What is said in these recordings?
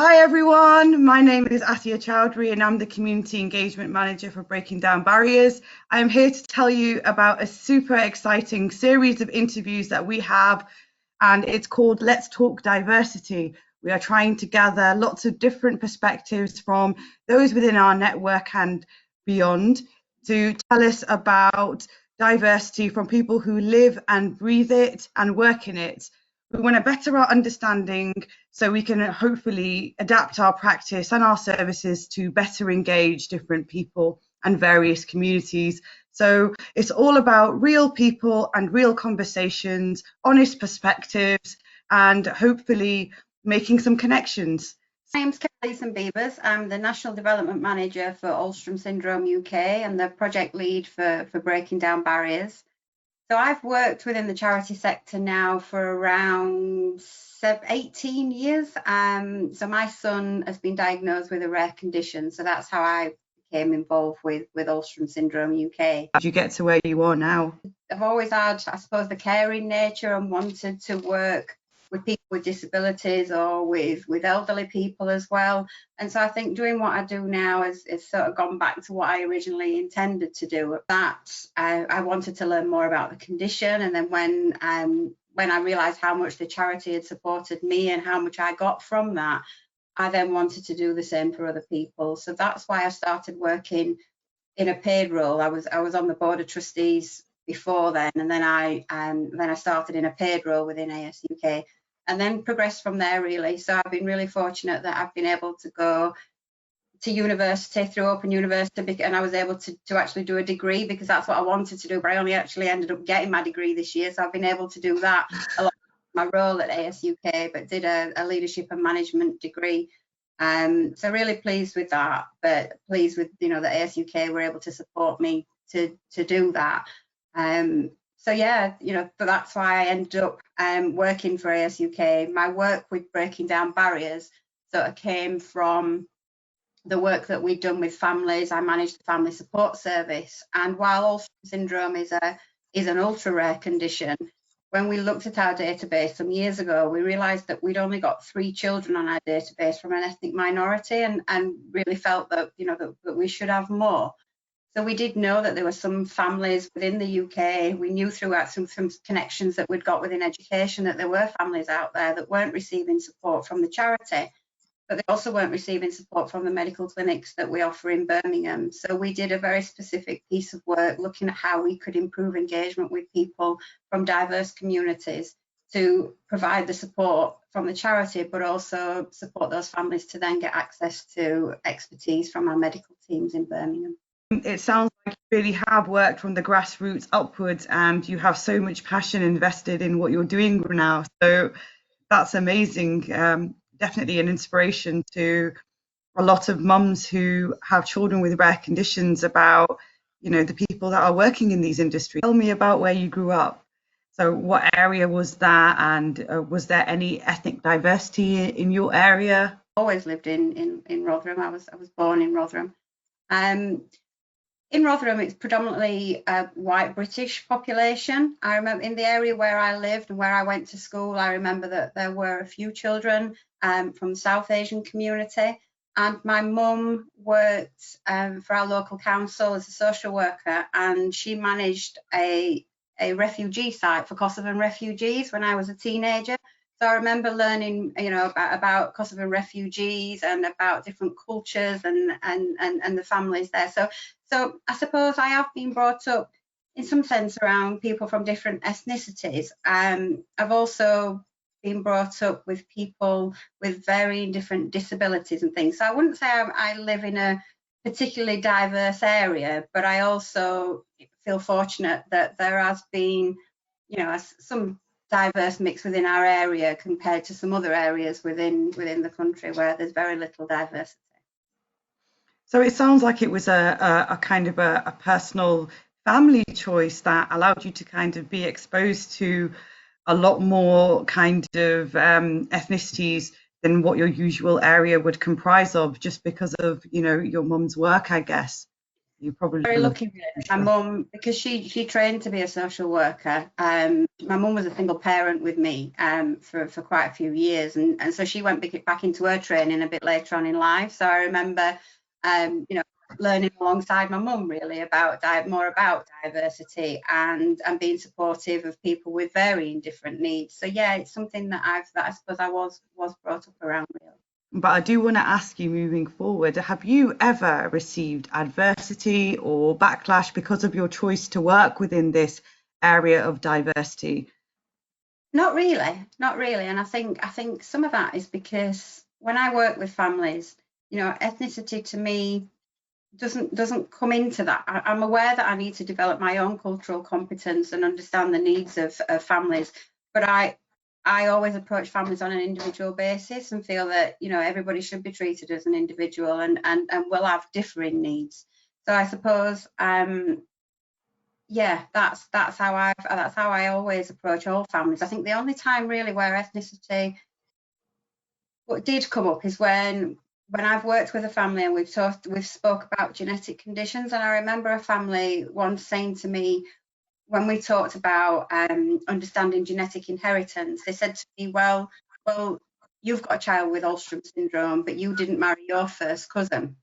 Hi everyone, my name is Asya Choudry and I'm the Community Engagement Manager for Breaking Down Barriers. I'm here to tell you about a super exciting series of interviews that we have, and it's called Let's Talk Diversity. We are trying to gather lots of different perspectives from those within our network and beyond to tell us about diversity from people who live and breathe it and work in it. We want to better our understanding so we can hopefully adapt our practice and our services to better engage different people and various communities. So it's all about real people and real conversations, honest perspectives, and hopefully making some connections. My name's Kerry Leeson-Beevers. I'm the National Development Manager for Alström Syndrome UK and the project lead for Breaking Down Barriers. So I've worked within the charity sector now for around 18 years. So my son has been diagnosed with a rare condition. So that's how I became involved with Alström Syndrome UK. How did you get to where you are now? I've always had, I suppose, the caring nature and wanted to work with people with disabilities or with elderly people as well. And so I think doing what I do now is sort of gone back to what I originally intended to do. That I wanted to learn more about the condition, and then when I realised how much the charity had supported me and how much I got from that, I then wanted to do the same for other people. So that's why I started working in a paid role. I was on the board of trustees before then, and then I started in a paid role within ASUK, and then progressed from there really. So I've been really fortunate that I've been able to go to university through Open University, and I was able to actually do a degree because that's what I wanted to do, but I only actually ended up getting my degree this year. So I've been able to do that along with my role at ASUK, but did a leadership and management degree. So really pleased with that, but pleased with, that ASUK were able to support me to do that. So yeah, but that's why I ended up working for ASUK. My work with Breaking Down Barriers sort of came from the work that we'd done with families. I managed the family support service, and while Alström syndrome is an ultra rare condition, when we looked at our database some years ago, we realised that we'd only got 3 children on our database from an ethnic minority, and really felt that that we should have more. So we did know that there were some families within the UK. We knew throughout some connections that we'd got within education that there were families out there that weren't receiving support from the charity, but they also weren't receiving support from the medical clinics that we offer in Birmingham. So we did a very specific piece of work looking at how we could improve engagement with people from diverse communities to provide the support from the charity, but also support those families to then get access to expertise from our medical teams in Birmingham. It sounds like you really have worked from the grassroots upwards, and you have so much passion invested in what you're doing now. So that's amazing. Definitely an inspiration to a lot of mums who have children with rare conditions about, the people that are working in these industries. Tell me about where you grew up. So what area was that, and was there any ethnic diversity in your area? Always lived in Rotherham. I was born in Rotherham. In Rotherham, it's predominantly a white British population. I remember in the area where I lived and where I went to school, I remember that there were a few children from the South Asian community. And my mum worked for our local council as a social worker, and she managed a refugee site for Kosovan refugees when I was a teenager. So I remember learning, about Kosovan refugees and about different cultures and the families there. So I suppose I have been brought up in some sense around people from different ethnicities. I've also been brought up with people with varying different disabilities and things. So I wouldn't say I live in a particularly diverse area, but I also feel fortunate that there has been, some diverse mix within our area compared to some other areas within the country where there's very little diversity. So it sounds like it was a kind of a personal family choice that allowed you to kind of be exposed to a lot more kind of ethnicities than what your usual area would comprise of, just because of, your mum's work, I guess. You probably Very will. lucky, really. My mum, because she trained to be a social worker. My mum was a single parent with me for quite a few years, and so she went back into her training a bit later on in life. So I remember, learning alongside my mum really about more about diversity and being supportive of people with varying different needs. So yeah, it's something that I suppose I was brought up around really. But I do want to ask you, moving forward, have you ever received adversity or backlash because of your choice to work within this area of diversity? Not really, not really. And I think some of that is because when I work with families, ethnicity to me doesn't come into that. I'm aware that I need to develop my own cultural competence and understand the needs of families, but I always approach families on an individual basis and feel that everybody should be treated as an individual and will have differing needs. So I suppose yeah, that's how I always approach all families. I think the only time really where ethnicity what did come up is when I've worked with a family and we've spoke about genetic conditions, and I remember a family once saying to me when we talked about understanding genetic inheritance, they said to me, well, you've got a child with Alström syndrome, but you didn't marry your first cousin,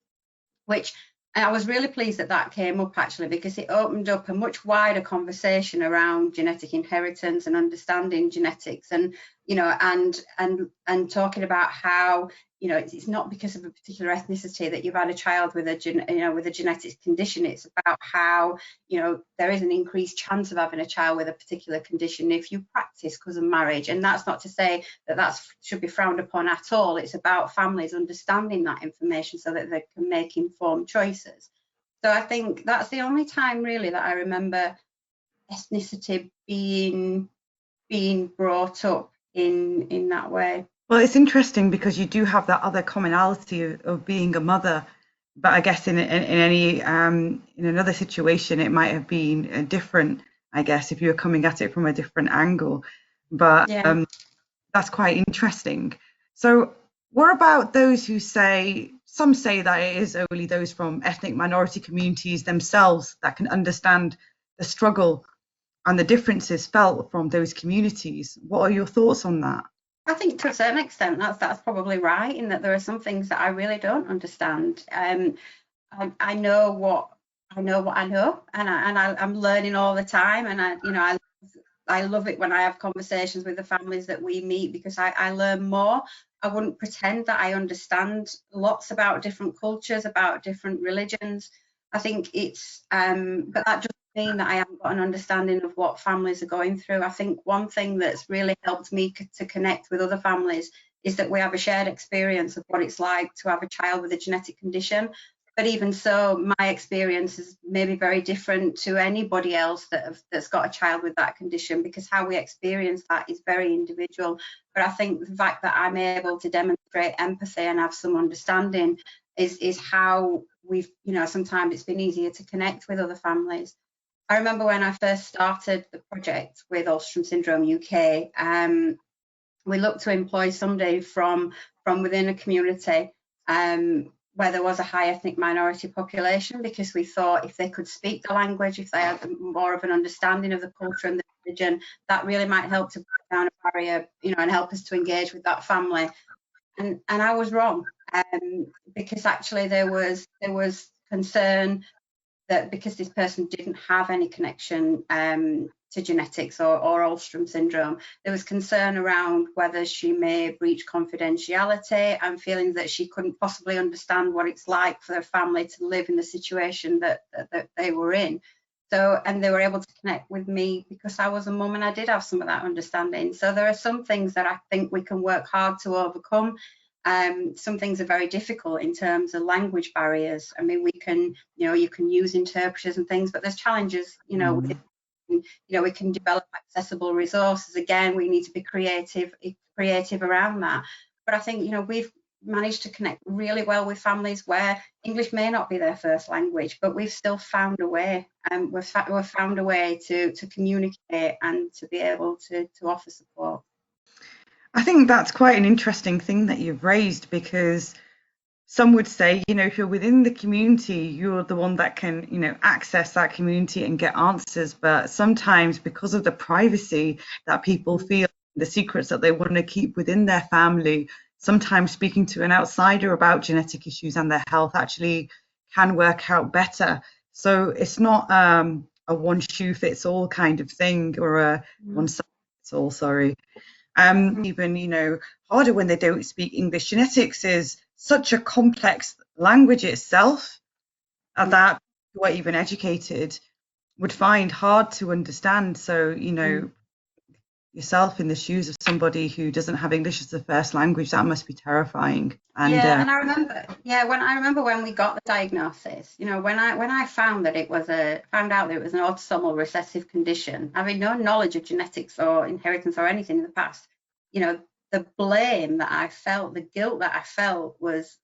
which and I was really pleased that that came up actually because it opened up a much wider conversation around genetic inheritance and understanding genetics and and talking about how it's not because of a particular ethnicity that you've had a child with a genetic condition. It's about how there is an increased chance of having a child with a particular condition if you practice cousin marriage, and that's not to say that should be frowned upon at all. It's about families understanding that information so that they can make informed choices. So I think that's the only time really that I remember ethnicity being brought up in that way. Well, it's interesting because you do have that other commonality of being a mother, but I guess in another situation it might have been different. I guess if you were coming at it from a different angle, but Yeah. that's quite interesting. So, what about those who some say that it is only those from ethnic minority communities themselves that can understand the struggle and the differences felt from those communities? What are your thoughts on that? I think to a certain extent that's probably right in that there are some things that I really don't understand. I know what I know, and I'm learning all the time, and I love it when I have conversations with the families that we meet because I learn more. I wouldn't pretend that I understand lots about different cultures, about different religions. I think but that doesn't mean that I haven't got an understanding of what families are going through. I think one thing that's really helped me to connect with other families is that we have a shared experience of what it's like to have a child with a genetic condition. But even so, my experience is maybe very different to anybody else that's got a child with that condition because how we experience that is very individual. But I think the fact that I'm able to demonstrate empathy and have some understanding is how we've, sometimes it's been easier to connect with other families. I remember when I first started the project with Alström Syndrome UK, we looked to employ somebody from within a community where there was a high ethnic minority population because we thought if they could speak the language, if they had more of an understanding of the culture and the religion, that really might help to break down a barrier, and help us to engage with that family. And I was wrong because actually there was concern that because this person didn't have any connection to genetics or Alström syndrome, there was concern around whether she may breach confidentiality and feeling that she couldn't possibly understand what it's like for their family to live in the situation that they were in. So, and they were able to connect with me because I was a mum and I did have some of that understanding. So there are some things that I think we can work hard to overcome. Some things are very difficult in terms of language barriers. I mean, we can, you can use interpreters and things, but there's challenges, we can develop accessible resources. Again, we need to be creative around that. But I think, we've managed to connect really well with families where English may not be their first language, but we've still found a way. We've found a way to communicate and to be able to offer support. I think that's quite an interesting thing that you've raised because some would say, if you're within the community, you're the one that can, access that community and get answers. But sometimes because of the privacy that people feel, the secrets that they want to keep within their family, sometimes speaking to an outsider about genetic issues and their health actually can work out better. So it's not a one shoe fits all kind of thing, or a one size fits all, sorry. Even, harder when they don't speak English. Genetics is such a complex language itself that people who are even educated would find hard to understand. So, yourself in the shoes of somebody who doesn't have English as the first language, that must be terrifying. And and I remember when we got the diagnosis, when I found out that it was an autosomal recessive condition, having no knowledge of genetics or inheritance or anything in the past, the blame that I felt, the guilt that I felt was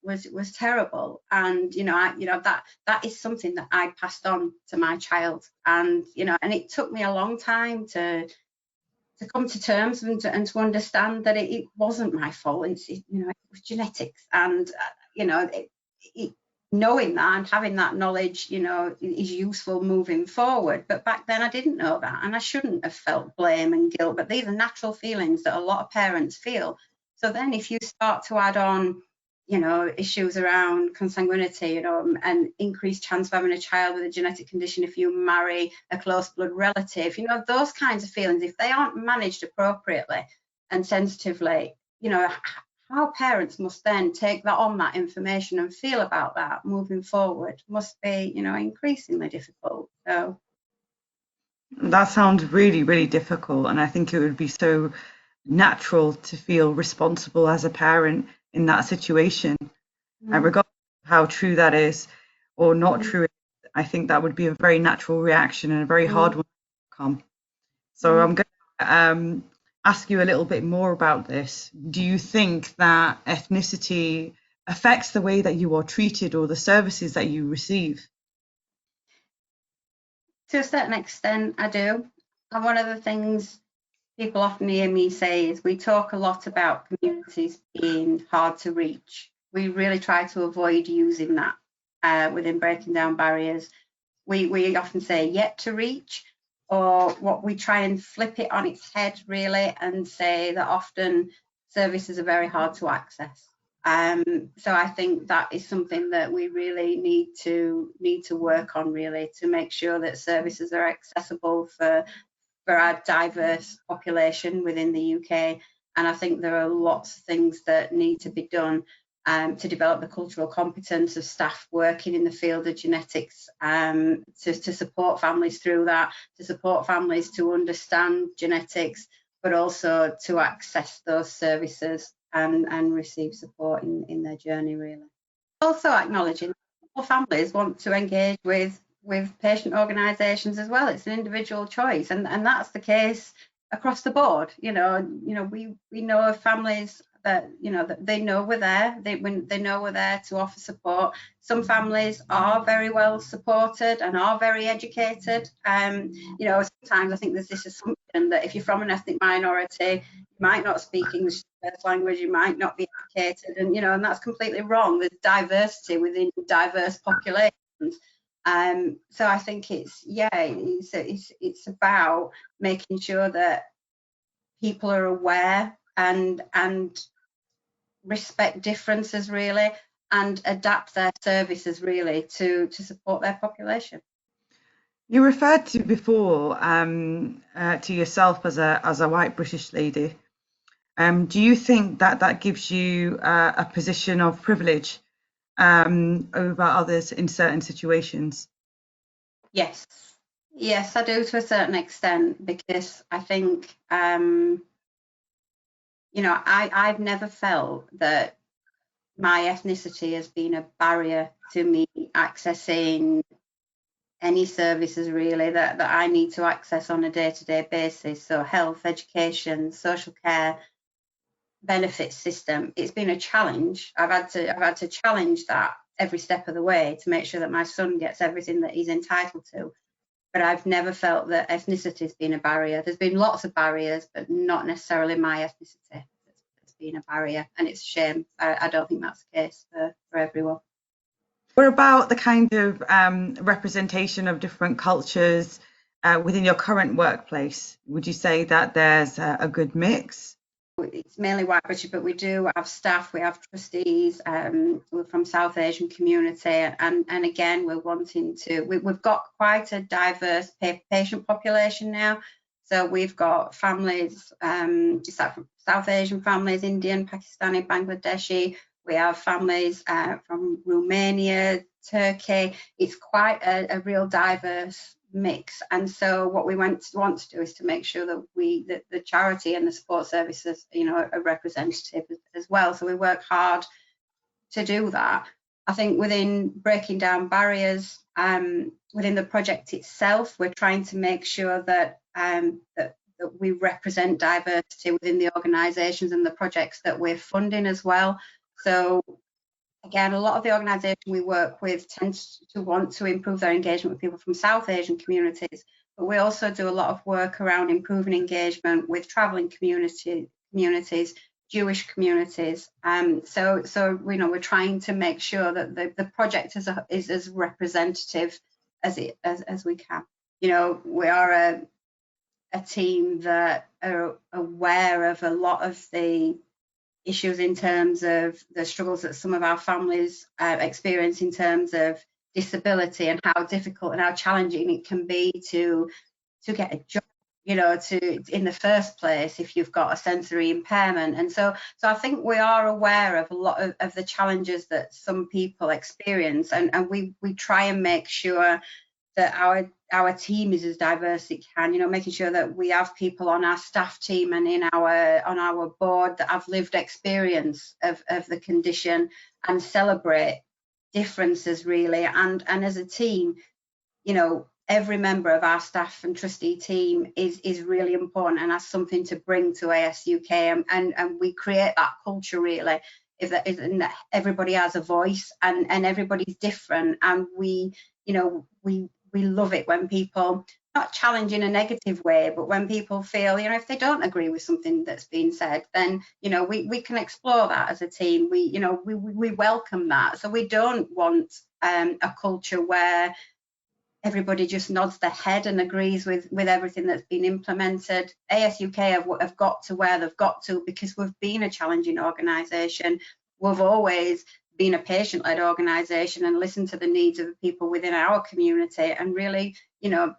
terrible. And that is something that I passed on to my child. And and it took me a long time to come to terms and to understand that it wasn't my fault. It was genetics, and knowing that and having that knowledge, is useful moving forward. But back then I didn't know that, and I shouldn't have felt blame and guilt. But these are natural feelings that a lot of parents feel. So then, if you start to add on, issues around consanguinity, and increased chance of having a child with a genetic condition if you marry a close blood relative, those kinds of feelings, if they aren't managed appropriately and sensitively, how parents must then take that information and feel about that moving forward must be, increasingly difficult. So that sounds really, really difficult. And I think it would be so natural to feel responsible as a parent in that situation. And regardless of how true that is or not true, I think that would be a very natural reaction and a very hard one to overcome. So I'm going to ask you a little bit more about this. Do you think that ethnicity affects the way that you are treated or the services that you receive? To a certain extent, I do. And one of the things people often hear me say is we talk a lot about communities being hard to reach. We really try to avoid using that within breaking down barriers. We often say yet to reach, or what we try and flip it on its head really and say that often services are very hard to access. So I think that is something that we really need to work on, really, to make sure that services are accessible for our diverse population within the UK. And I think there are lots of things that need to be done to develop the cultural competence of staff working in the field of genetics, to support families through that, to support families to understand genetics, but also to access those services and receive support in their journey, really. Also acknowledging that all families want to engage with patient organisations as well. It's an individual choice, and that's the case across the board. We know of families that that they know we're there. They know we're there to offer support. Some families are very well supported and are very educated. Sometimes I think there's this assumption that if you're from an ethnic minority, you might not speak English as a first language, you might not be educated, and that's completely wrong. There's diversity within diverse populations. So I think it's about making sure that people are aware and respect differences, really, and adapt their services, really, to support their population. You referred to before to yourself as a white British lady. Do you think that gives you a position of privilege over others in certain situations? Yes, I do, to a certain extent, because I think I've never felt that my ethnicity has been a barrier to me accessing any services, really, that I need to access on a day-to-day basis. So health, education, social care, benefits system. It's been a challenge. I've had to challenge that every step of the way to make sure that my son gets everything that he's entitled to. But I've never felt that ethnicity has been a barrier. There's been lots of barriers, but not necessarily my ethnicity. It's being a barrier, and it's a shame. I don't think that's the case for everyone. What about the kind of representation of different cultures within your current workplace? Would you say that there's a good mix? It's mainly white British, but we do have staff, we have trustees, we're from South Asian community, and again, we're wanting to, we've got quite a diverse patient population now. So we've got families, South Asian families, Indian, Pakistani, Bangladeshi. We have families from Romania, Turkey. It's quite a real diverse mix, and so what we want to do is to make sure that the charity and the support services, you know, are representative as well. So we work hard to do that. I think within breaking down barriers, within the project itself, we're trying to make sure that that we represent diversity within the organisations and the projects that we're funding as well. So again, a lot of the organisation we work with tends to want to improve their engagement with people from South Asian communities, but we also do a lot of work around improving engagement with travelling communities, Jewish communities. So you know, we're trying to make sure that the project is as representative as we can. You know, we are a team that are aware of a lot of the issues in terms of the struggles that some of our families experience in terms of disability, and how difficult and how challenging it can be to get a job, you know, in the first place if you've got a sensory impairment. And so I think we are aware of a lot of the challenges that some people experience, and we try and make sure that our team is as diverse as it can, you know, making sure that we have people on our staff team and on our board that have lived experience of the condition and celebrate differences really. And as a team, you know, every member of our staff and trustee team is really important and has something to bring to ASUK, and we create that culture really, that everybody has a voice and everybody's different, and we, you know, we love it when people, not challenge in a negative way, but when people feel, you know, if they don't agree with something that's been said, then, you know, we can explore that as a team. We welcome that. So we don't want a culture where everybody just nods their head and agrees with everything that's been implemented. ASUK have got to where they've got to because we've been a challenging organisation. We've always been a patient-led organisation and listened to the needs of the people within our community, and really, you know,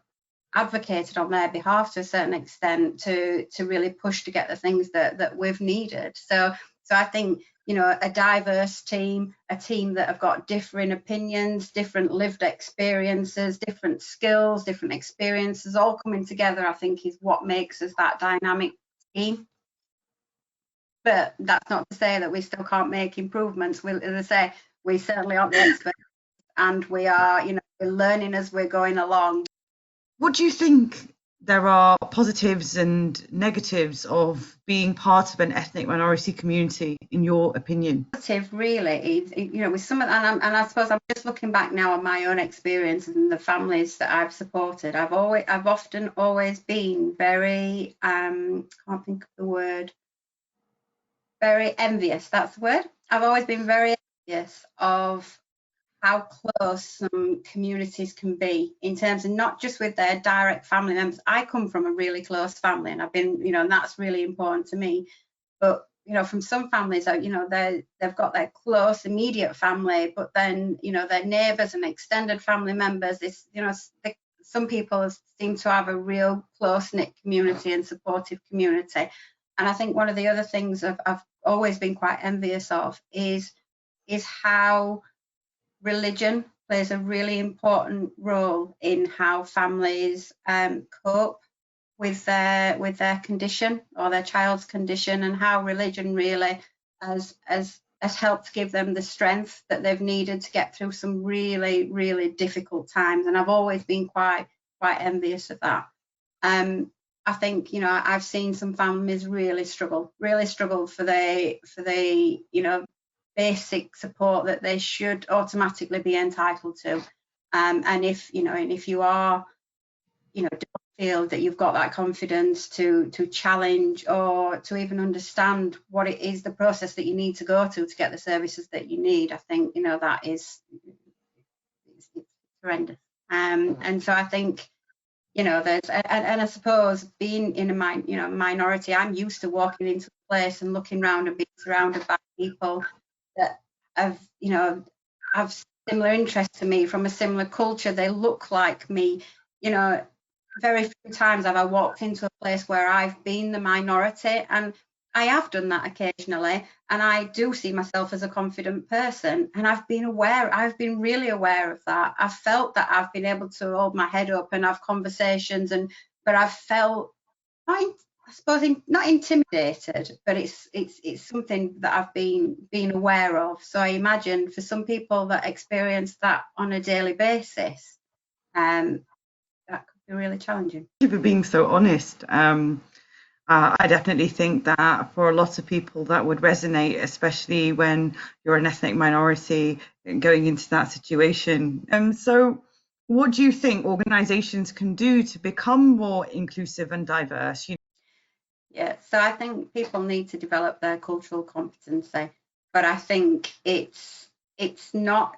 advocated on their behalf to a certain extent to really push to get the things that we've needed. So I think, you know, a diverse team, a team that have got differing opinions, different lived experiences, different skills, different experiences, all coming together, I think is what makes us that dynamic team. But that's not to say that we still can't make improvements. As I say, we certainly aren't the experts, and we are, you know, we're learning as we're going along. What do you think there are positives and negatives of being part of an ethnic minority community, in your opinion? Positive, really, is, you know, with some of, and I suppose I'm just looking back now on my own experiences and the families that I've supported. I've often always been very, can't think of the word, very envious. That's the word. I've always been very envious of how close some communities can be in terms of not just with their direct family members. I come from a really close family, and I've been, you know, and that's really important to me. But, you know, from some families, you know, they've got their close, immediate family, but then, you know, their neighbours and extended family members, this, you know, some people seem to have a real close-knit community and supportive community. And I think one of the other things I've always been quite envious of is how religion plays a really important role in how families cope with their condition or their child's condition, and how religion really has helped give them the strength that they've needed to get through some really, really difficult times. And I've always been quite envious of that. I think, you know, I've seen some families really struggle for the you know, basic support that they should automatically be entitled to. And if you are, you know, don't feel that you've got that confidence to challenge or to even understand what it is, the process that you need to go to get the services that you need. I think, you know, that is it's horrendous. And so I think, you know, there's and I suppose being in a minority, I'm used to walking into a place and looking around and being surrounded by people that have, you know, have similar interests to me, from a similar culture. They look like me. You know, very few times have I walked into a place where I've been the minority, and I have done that occasionally, and I do see myself as a confident person, and I've been really aware of that. I've felt that I've been able to hold my head up and have conversations, but I've felt, I suppose, not intimidated, but it's something that I've been aware of. So I imagine for some people that experience that on a daily basis, that could be really challenging. Thank you for being so honest. I definitely think that for a lot of people that would resonate, especially when you're an ethnic minority going into that situation. So what do you think organisations can do to become more inclusive and diverse? Yeah, so I think people need to develop their cultural competency, but I think it's not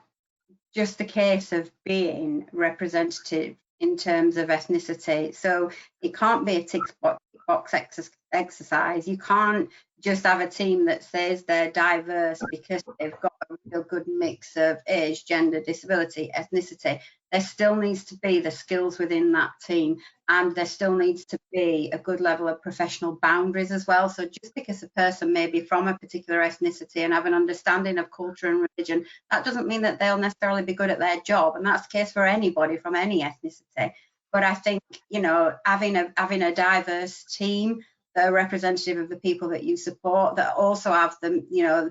just a case of being representative in terms of ethnicity. So it can't be a tick box exercise. You can't just have a team that says they're diverse because they've got a real good mix of age, gender, disability, ethnicity. There still needs to be the skills within that team, and there still needs to be a good level of professional boundaries as well. So just because a person may be from a particular ethnicity and have an understanding of culture and religion, that doesn't mean that they'll necessarily be good at their job. And that's the case for anybody from any ethnicity. But I think, you know, having a diverse team that are representative of the people that you support, that also have them, you know,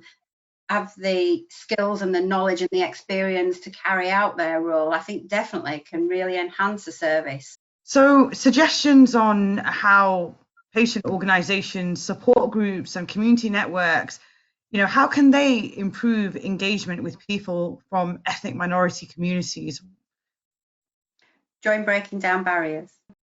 have the skills and the knowledge and the experience to carry out their role, I think definitely can really enhance a service. So suggestions on how patient organisations, support groups and community networks, you know, how can they improve engagement with people from ethnic minority communities? Join Breaking Down Barriers.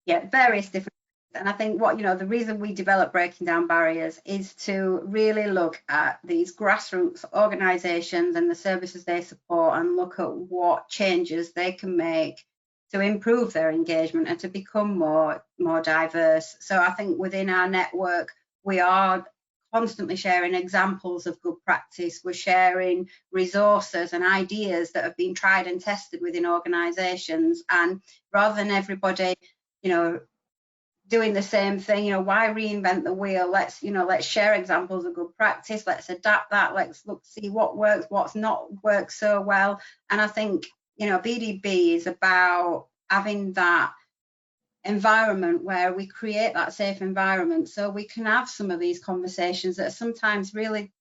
Yeah, various different. And I think the reason we develop Breaking Down Barriers is to really look at these grassroots organisations and the services they support, and look at what changes they can make to improve their engagement and to become more diverse. So I think within our network, we are constantly sharing examples of good practice. We're sharing resources and ideas that have been tried and tested within organisations. And rather than everybody, you know, doing the same thing, you know, why reinvent the wheel? Let's share examples of good practice. Let's adapt that. Let's see what works, what's not worked so well. And I think, you know, BDB is about having that environment where we create that safe environment so we can have some of these conversations that are sometimes really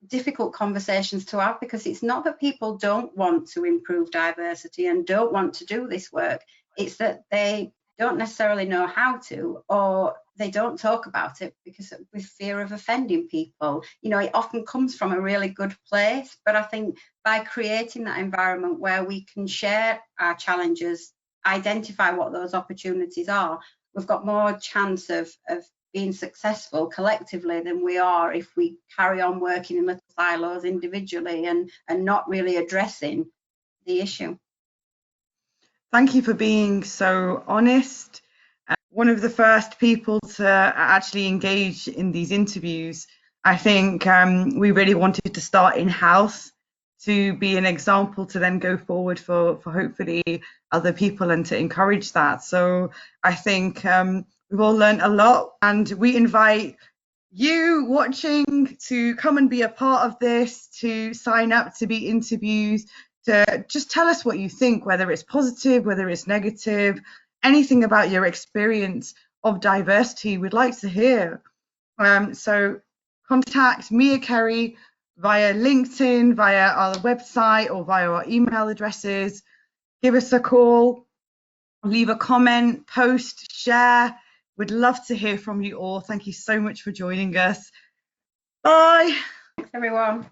difficult conversations to have, because it's not that people don't want to improve diversity and don't want to do this work. It's that they don't necessarily know how to, or they don't talk about it because with fear of offending people. You know, it often comes from a really good place, but I think by creating that environment where we can share our challenges, identify what those opportunities are, we've got more chance of being successful collectively than we are if we carry on working in little silos individually and not really addressing the issue. Thank you for being so honest. One of the first people to actually engage in these interviews. I think we really wanted to start in-house to be an example to then go forward for hopefully other people and to encourage that. So I think we've all learned a lot, and we invite you watching to come and be a part of this, to sign up to be interviewed, to just tell us what you think, whether it's positive, whether it's negative, anything about your experience of diversity, we'd like to hear. So contact me or Kerry via LinkedIn, via our website, or via our email addresses. Give us a call, leave a comment, post, share. We'd love to hear from you all. Thank you so much for joining us. Bye. Thanks, everyone.